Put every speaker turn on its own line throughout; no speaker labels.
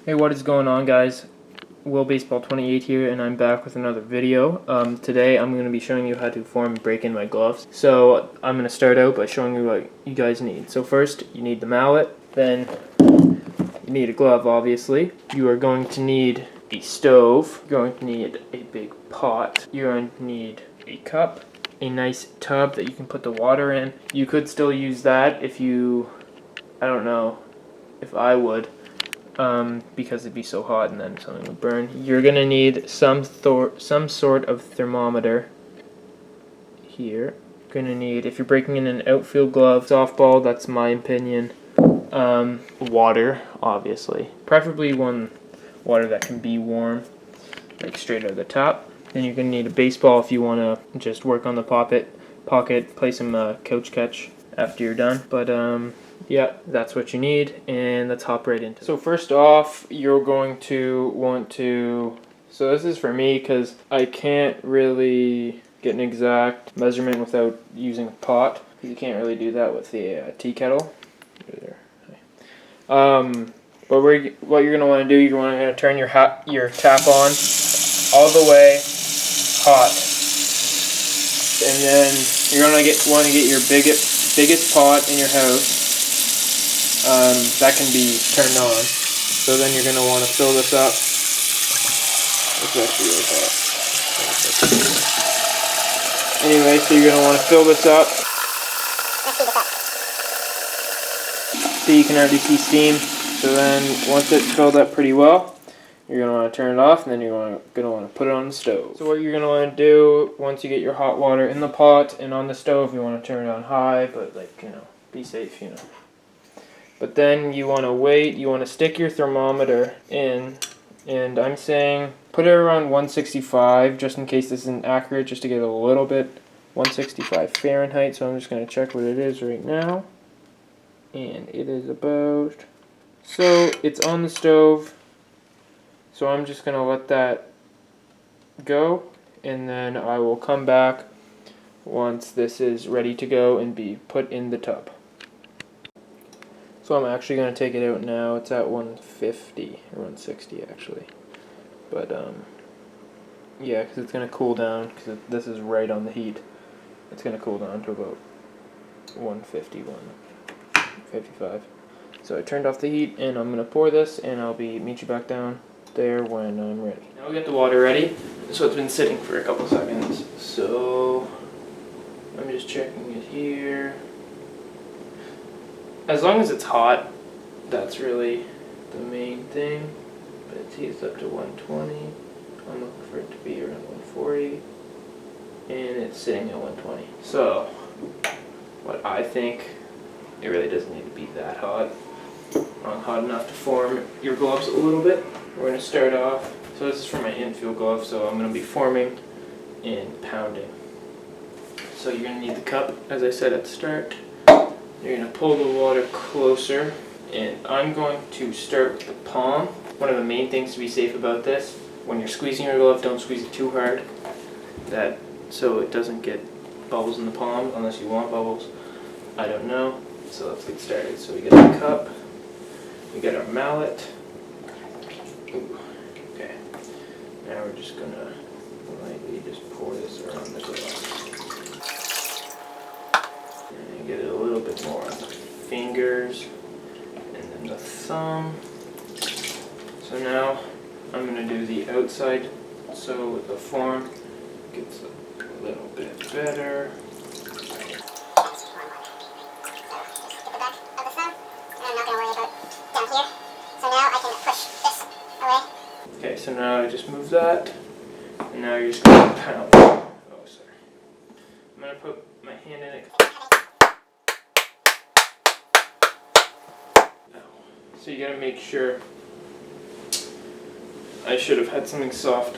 Hey, what is going on, guys? Will Baseball 28 here, and I'm back with another video. Today I'm going to be showing you how to form and break in my gloves. So I'm going to start out by showing you what you guys need. So first, you need the mallet, then you need a glove, obviously. You are going to need a stove, you're going to need a big pot, you're going to need a cup, a nice tub that you can put the water in. You could still use that if you, I don't know if I would, because it'd be so hot and then something would burn. You're gonna need some sort of thermometer here. You're gonna need, if you're breaking in an outfield glove, softball, that's my opinion. Water, obviously. Preferably water that can be warm, like straight out of the tap. Then you're gonna need a baseball if you wanna just work on the pocket, play some couch catch after you're done. But yeah, that's what you need, and let's hop right into it. So first off, you're going to want to, so this is for me because I can't really get an exact measurement without using a pot, because you can't really do that with the tea kettle. But what you're going to want to do, you're going to turn your tap on all the way hot, and then you're going to want to get your biggest pot in your house. That can be turned on. So then you're going to want to fill this up. It's actually really hot. Anyway, so you're going to want to fill this up. So you can already see steam. So then once it's filled up pretty well, you're going to want to turn it off, and then you're going to want to put it on the stove. So what you're going to want to do, once you get your hot water in the pot and on the stove, you want to turn it on high, but be safe, But then you want to wait, you want to stick your thermometer in, and I'm saying put it around 165, just in case this isn't accurate, just to get a little bit, 165 Fahrenheit, so I'm just going to check what it is right now, and it is about, so it's on the stove, so I'm just going to let that go, and then I will come back once this is ready to go and be put in the tub. So I'm actually going to take it out now. It's at 150 or 160 actually. But yeah, because it's going to cool down, because this is right on the heat. It's going to cool down to about 150, 155. So I turned off the heat, and I'm going to pour this, and I'll meet you back down there when I'm ready. Now we got the water ready. So it's been sitting for a couple seconds. So I'm just checking it here. As long as it's hot, that's really the main thing. But it's heats up to 120. I'm looking for it to be around 140. And it's sitting at 120. So, what I think, it really doesn't need to be that hot. Hot enough to form your gloves a little bit. We're going to start off. So this is for my infield glove, so I'm going to be forming and pounding. So you're going to need the cup, as I said at the start. You're going to pull the water closer, and I'm going to start with the palm. One of the main things to be safe about this, when you're squeezing your glove, don't squeeze it too hard, so it doesn't get bubbles in the palm, unless you want bubbles. I don't know, so let's get started. So we get the cup, we get our mallet. Ooh, okay, now we're just going to lightly just pour this around the glove. And get it a little bit more on the fingers and then the thumb. So now I'm going to do the outside, so the form gets a little bit better. Okay, so now I just move that, and now you're just going to pound. Oh, sorry. I'm going to put my hand in it. So you gotta make sure. I should have had something soft.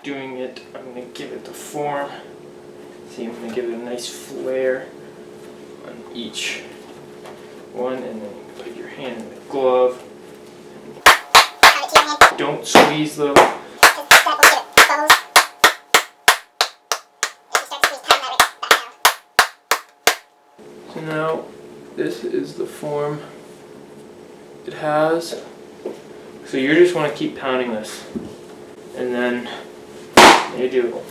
Doing it, I'm gonna give it the form. See, I'm gonna give it a nice flare on each one, and then you put your hand in the glove. Don't squeeze though. So now this is the form it has. So you just want to keep pounding this, and then you do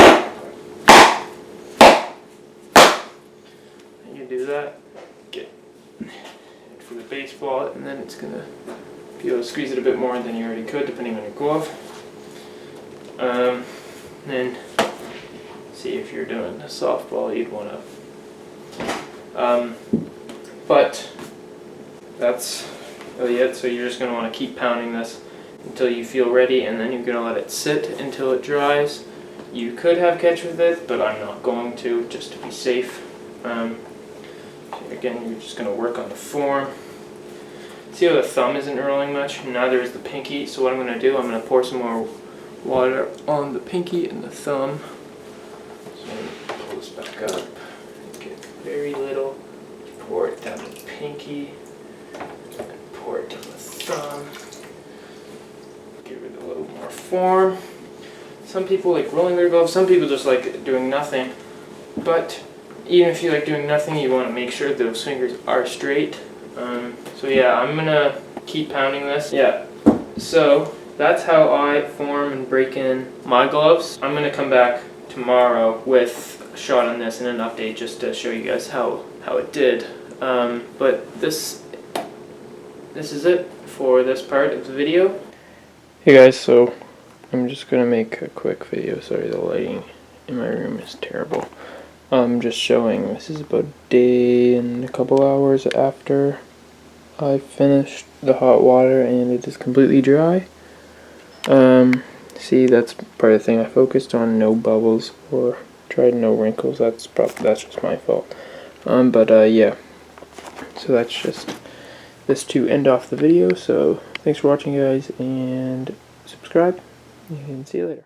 that, get it for the baseball, and then it's gonna be able to squeeze it a bit more than you already could, depending on your glove. Then see if you're doing a softball, you'd want to. But that's really it. So you're just gonna want to keep pounding this until you feel ready, and then you're gonna let it sit until it dries. You could have catch with it, but I'm not going to, just to be safe. Again, you're just going to work on the form. See how the thumb isn't rolling much? Neither is the pinky. So what I'm going to do, I'm going to pour some more water on the pinky and the thumb. So I'm going to pull this back up. Get very little. Pour it down the pinky. And pour it down the thumb. Give it a little more form. Some people like rolling their gloves. Some people just like doing nothing. But even if you like doing nothing, you want to make sure those fingers are straight. So yeah, I'm gonna keep pounding this. Yeah, so that's how I form and break in my gloves. I'm gonna come back tomorrow with a shot on this and an update just to show you guys how it did. But this is it for this part of the video. Hey guys, so I'm just gonna make a quick video. Sorry, the lighting in my room is terrible. I'm just showing, this is about a day and a couple hours after I finished the hot water and it is completely dry. See, that's part of the thing I focused on, no bubbles or tried no wrinkles. That's just my fault. Yeah, so that's just this to end off the video. So thanks for watching, guys, and subscribe, and see you later.